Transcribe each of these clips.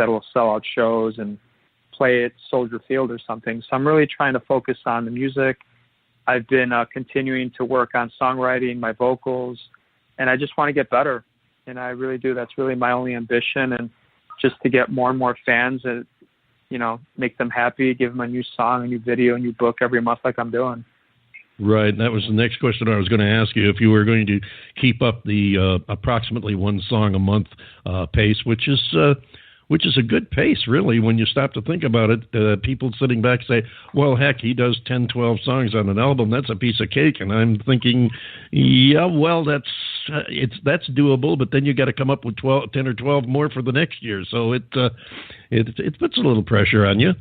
that'll sell out shows and play at Soldier Field or something. So I'm really trying to focus on the music. I've been continuing to work on songwriting, my vocals, and I just want to get better. And I really do. That's really my only ambition, and just to get more and more fans and, make them happy, give them a new song, a new video, a new book every month like I'm doing. Right. That was the next question I was going to ask you. If you were going to keep up the approximately one song a month pace, which is a good pace, really, when you stop to think about it. People sitting back say, well, heck, he does 10, 12 songs on an album. That's a piece of cake. And I'm thinking, yeah, well, that's doable, but then you got to come up with 10 or 12 more for the next year. So it puts a little pressure on you.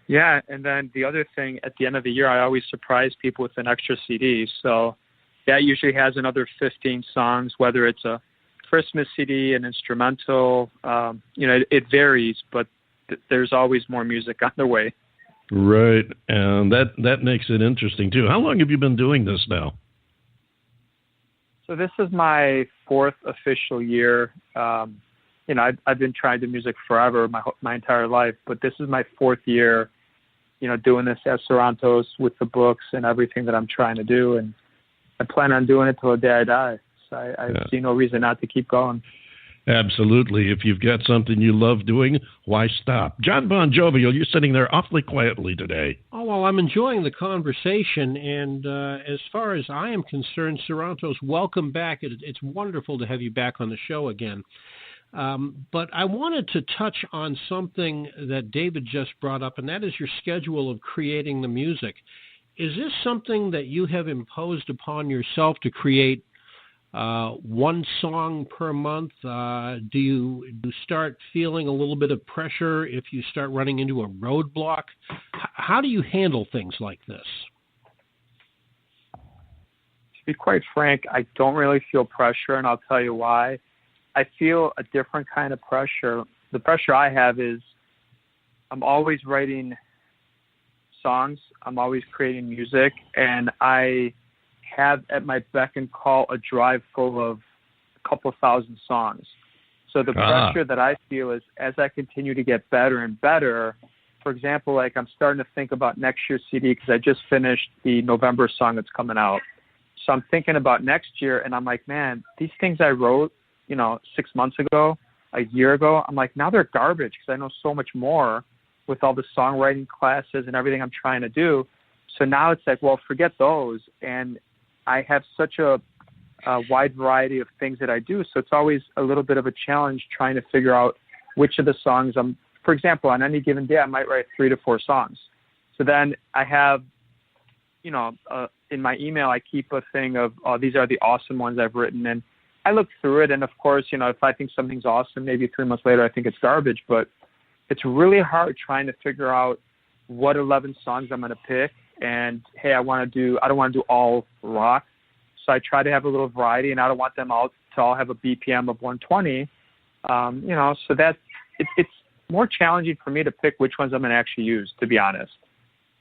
Yeah, and then the other thing, at the end of the year, I always surprise people with an extra CD. So that usually has another 15 songs, whether it's a Christmas CD, an instrumental. It varies, but there's always more music on the way. Right, and that makes it interesting, too. How long have you been doing this now? So this is my fourth official year. I've been trying to do music forever, my entire life, but this is my fourth year, doing this at Sorrento's with the books and everything that I'm trying to do, and I plan on doing it till the day I die. So I see no reason not to keep going. Absolutely. If you've got something you love doing, why stop? John Bon Jovial, you're sitting there awfully quietly today. Oh, well, I'm enjoying the conversation, and as far as I am concerned, Sorrento's, welcome back. It's wonderful to have you back on the show again. But I wanted to touch on something that David just brought up, and that is your schedule of creating the music. Is this something that you have imposed upon yourself to create one song per month? Do you start feeling a little bit of pressure if you start running into a roadblock? How do you handle things like this? To be quite frank, I don't really feel pressure, and I'll tell you why. I feel a different kind of pressure. The pressure I have is I'm always writing songs. I'm always creating music, and I have at my beck and call a drive full of a couple thousand songs. So the pressure that I feel is as I continue to get better and better, for example, like I'm starting to think about next year's CD because I just finished the November song that's coming out. So I'm thinking about next year, and I'm like, man, these things I wrote, 6 months ago, a year ago, I'm like, now they're garbage because I know so much more with all the songwriting classes and everything I'm trying to do. So now it's like, well, forget those. And I have such a wide variety of things that I do. So it's always a little bit of a challenge trying to figure out which of the songs for example, on any given day, I might write 3 to 4 songs. So then I have, in my email, I keep a thing of, these are the awesome ones I've written. And I look through it. And of course, if I think something's awesome, maybe 3 months later, I think it's garbage, but it's really hard trying to figure out what 11 songs I'm going to pick. And hey, I don't want to do all rock. So I try to have a little variety, and I don't want them all to all have a BPM of 120. So that it's more challenging for me to pick which ones I'm going to actually use, to be honest.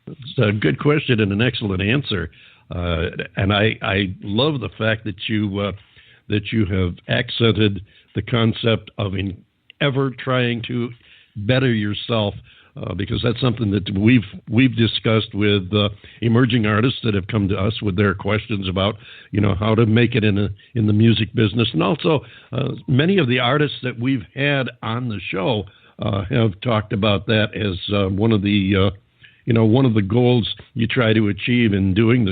It's a good question and an excellent answer. And I love the fact that you have accented the concept of ever trying to better yourself, because that's something that we've discussed with emerging artists that have come to us with their questions about how to make it in the music business, and also many of the artists that we've had on the show have talked about that as one of the goals you try to achieve in doing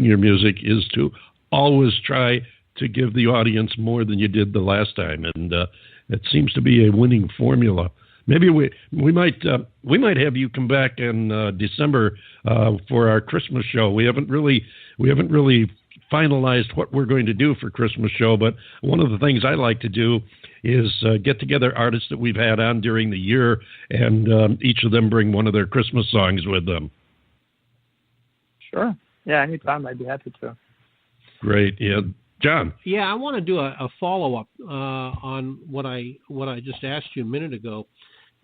your music is to always try to give the audience more than you did the last time, and it seems to be a winning formula. Maybe we might have you come back in December for our Christmas show. We haven't really finalized what we're going to do for Christmas show, but one of the things I like to do is get together artists that we've had on during the year, and each of them bring one of their Christmas songs with them. Sure. Yeah, anytime. I'd be happy to. Great. Yeah. John. Yeah, I want to do a follow-up on what I just asked you a minute ago,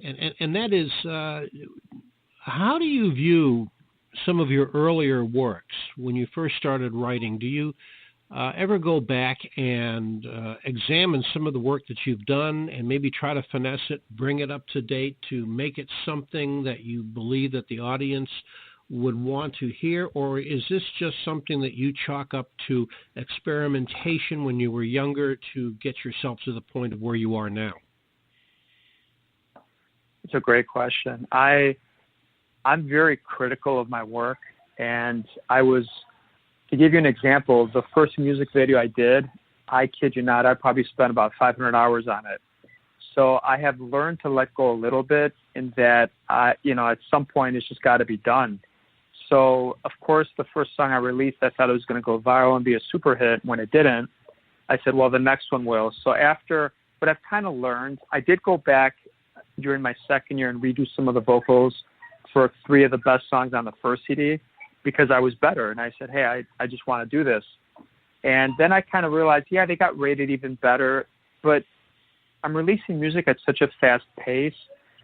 and that is, how do you view some of your earlier works when you first started writing? Do you ever go back and examine some of the work that you've done and maybe try to finesse it, bring it up to date to make it something that you believe that the audience would want to hear? Or is this just something that you chalk up to experimentation when you were younger to get yourself to the point of where you are now? It's a great question. I'm very critical of my work, and to give you an example, the first music video I did, I kid you not, I probably spent about 500 hours on it. So I have learned to let go a little bit in that, at some point it's just got to be done. So, of course, the first song I released, I thought it was going to go viral and be a super hit. When it didn't, I said, well, the next one will. So but I've kind of learned. I did go back during my second year and redo some of the vocals for 3 of the best songs on the first CD because I was better. And I said, hey, I just want to do this. And then I kind of realized, yeah, they got rated even better. But I'm releasing music at such a fast pace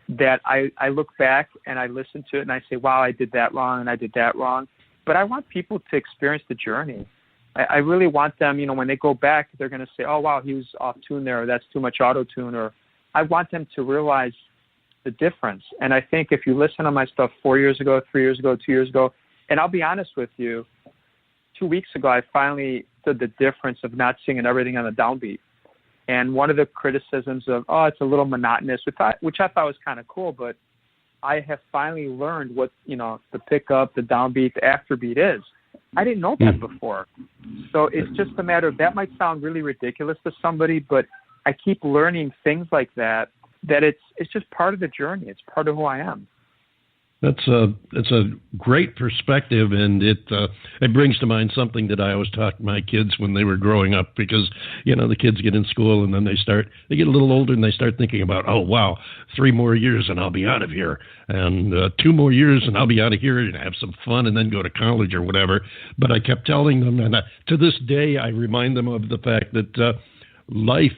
that I look back and I listen to it and I say, wow, I did that wrong and I did that wrong. But I want people to experience the journey. I really want them, when they go back, they're going to say, oh, wow, he was off tune there, or that's too much auto-tune, or I want them to realize the difference. And I think if you listen to my stuff 4 years ago, 3 years ago, 2 years ago, and I'll be honest with you, 2 weeks ago, I finally stood the difference of not singing everything on the downbeat. And one of the criticisms of, it's a little monotonous, which I thought was kind of cool, but I have finally learned what, the pickup, the downbeat, the afterbeat is. I didn't know that before. So it's just a matter of, that might sound really ridiculous to somebody, but I keep learning things like that it's just part of the journey. It's part of who I am. That's a great perspective, and it brings to mind something that I always taught my kids when they were growing up, because the kids get in school and then they get a little older and they start thinking about, oh wow, 3 more years and I'll be out of here, and 2 more years and I'll be out of here and have some fun and then go to college or whatever. But I kept telling them, and to this day I remind them of the fact that life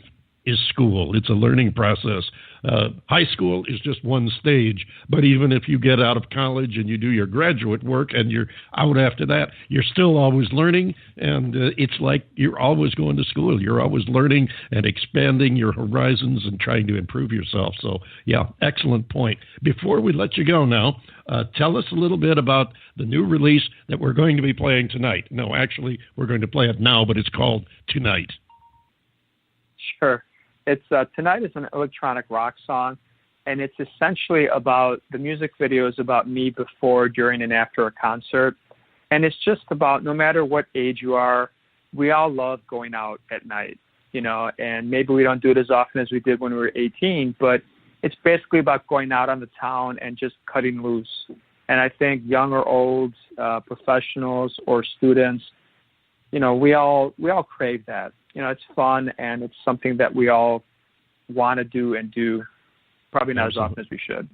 is school. It's a learning process. High school is just one stage, but even if you get out of college and you do your graduate work and you're out after that, you're still always learning, and it's like you're always going to school. You're always learning and expanding your horizons and trying to improve yourself. So, yeah, excellent point. Before we let you go now, tell us a little bit about the new release that we're going to be playing tonight. No, actually, we're going to play it now, but it's called Tonight. Sure. It's Tonight is an electronic rock song, and it's essentially about, the music video is about me before, during, and after a concert. And it's just about, no matter what age you are, we all love going out at night, and maybe we don't do it as often as we did when we were 18, but it's basically about going out on the town and just cutting loose. And I think young or old, professionals or students, we all crave that. It's fun, and it's something that we all want to do and do, probably not as often as we should.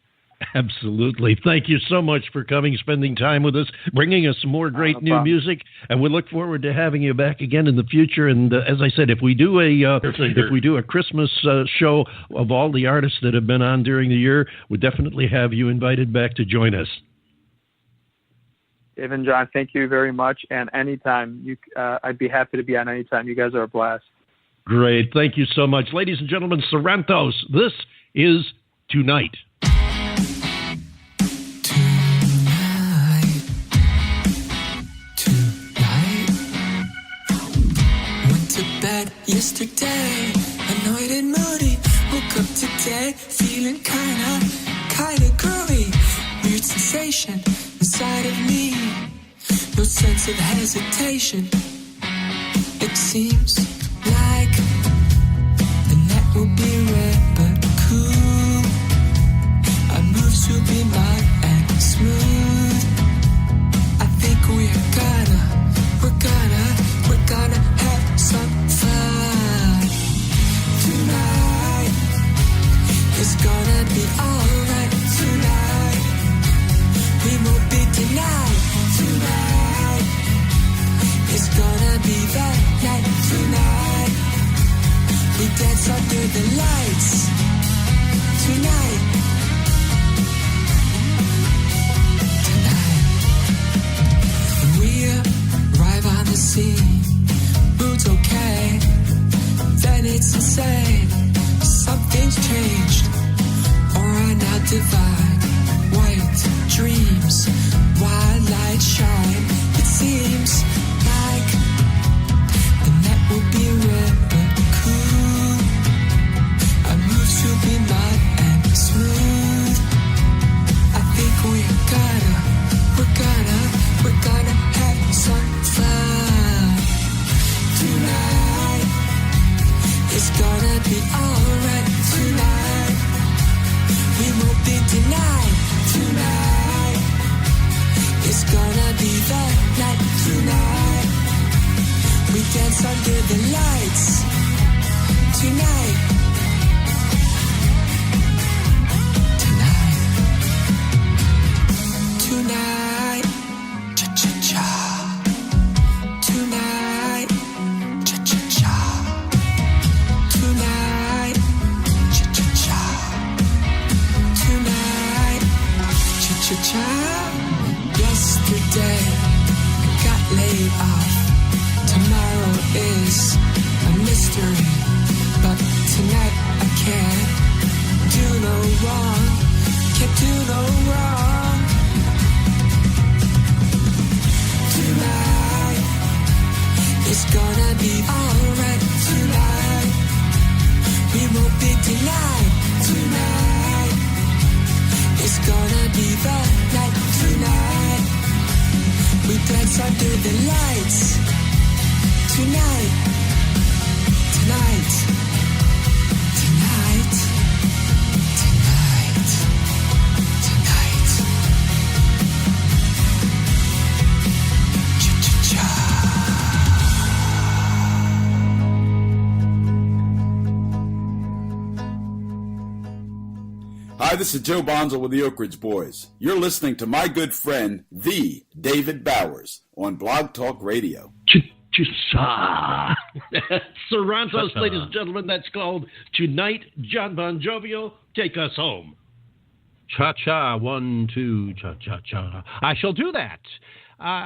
Absolutely. Thank you so much for coming, spending time with us, bringing us some more great new music, and we look forward to having you back again in the future. And as I said, if we do a Christmas show of all the artists that have been on during the year, we'll definitely have you invited back to join us. Dave and John, thank you very much. And anytime, I'd be happy to be on anytime. You guys are a blast. Great. Thank you so much. Ladies and gentlemen, Sorrentos, this is Tonight. Went to bed yesterday, annoyed and moody. Woke up today, feeling kinda groovy. Weird sensation inside of me, no sense of hesitation. It seems like the night will be red but cool. Our moves will be light and smooth. I think we're gonna have some fun tonight. It's gonna be alright tonight. We won't be denied tonight. It's gonna be that night tonight. We dance under the lights tonight. Tonight. We arrive on the scene. divide. White dreams, wild light shine. It seems like the night will be red and cool. Our moves will be mud and smooth. I think we're gonna have some fun tonight. It's gonna be alright tonight. We won't be denied tonight. It's gonna be the night tonight. We dance under the lights tonight. Tonight, cha-cha-cha. Tonight, cha-cha-cha. Tonight, cha-cha-cha. Tonight, cha-cha-cha. Yesterday, I got laid off. Tomorrow is a mystery. But tonight, I can't do no wrong. Can't do no wrong. Tonight, it's gonna be alright tonight. We won't be denied tonight. It's gonna be the night tonight. We dance under the lights tonight. Tonight. Tonight. Tonight. Tonight. Hi, this is Joe Bonzo with the Oak Ridge Boys. You're listening to my good friend, the David Bowers, on Blog Talk Radio. Ch-ch-sa. Sorrento's, ladies and gentlemen, that's called Tonight, John Bon Jovial, Take Us Home. Cha-cha, 1, 2, cha-cha-cha. I shall do that.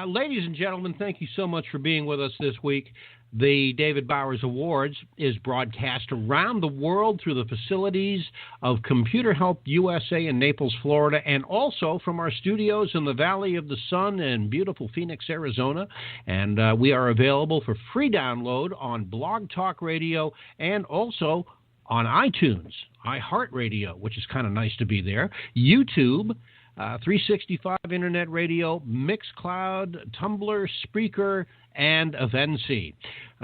Ladies and gentlemen, thank you so much for being with us this week. The David Bowers Awards is broadcast around the world through the facilities of Computer Help USA in Naples, Florida, and also from our studios in the Valley of the Sun in beautiful Phoenix, Arizona. And we are available for free download on Blog Talk Radio and also on iTunes, iHeartRadio, which is kind of nice to be there, YouTube, 365 Internet Radio, Mixcloud, Tumblr, Spreaker, and Avency.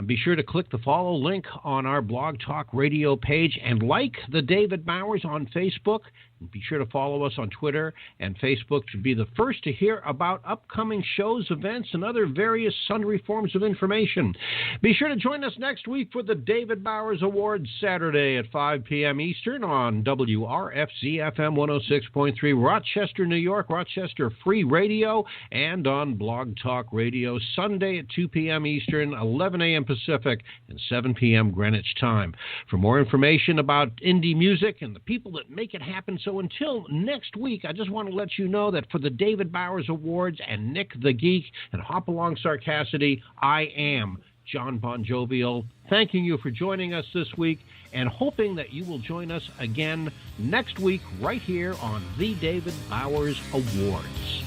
Be sure to click the follow link on our Blog Talk Radio page and like the David Bowers on Facebook. And be sure to follow us on Twitter and Facebook to be the first to hear about upcoming shows, events, and other various sundry forms of information. Be sure to join us next week for the David Bowers Awards Saturday at 5 p.m. Eastern on WRFZ-FM 106.3 Rochester, New York, Rochester Free Radio, and on Blog Talk Radio Sunday at 2 p.m. Eastern, 11 a.m. Pacific, and 7 p.m. Greenwich time. For more information about indie music and the people that make it happen. So until next week, I just want to let you know that for the David Bowers Awards and Nick the Geek and Hopalong Sarcassity, I am John Bon Jovial, thanking you for joining us this week and hoping that you will join us again next week right here on the David Bowers Awards.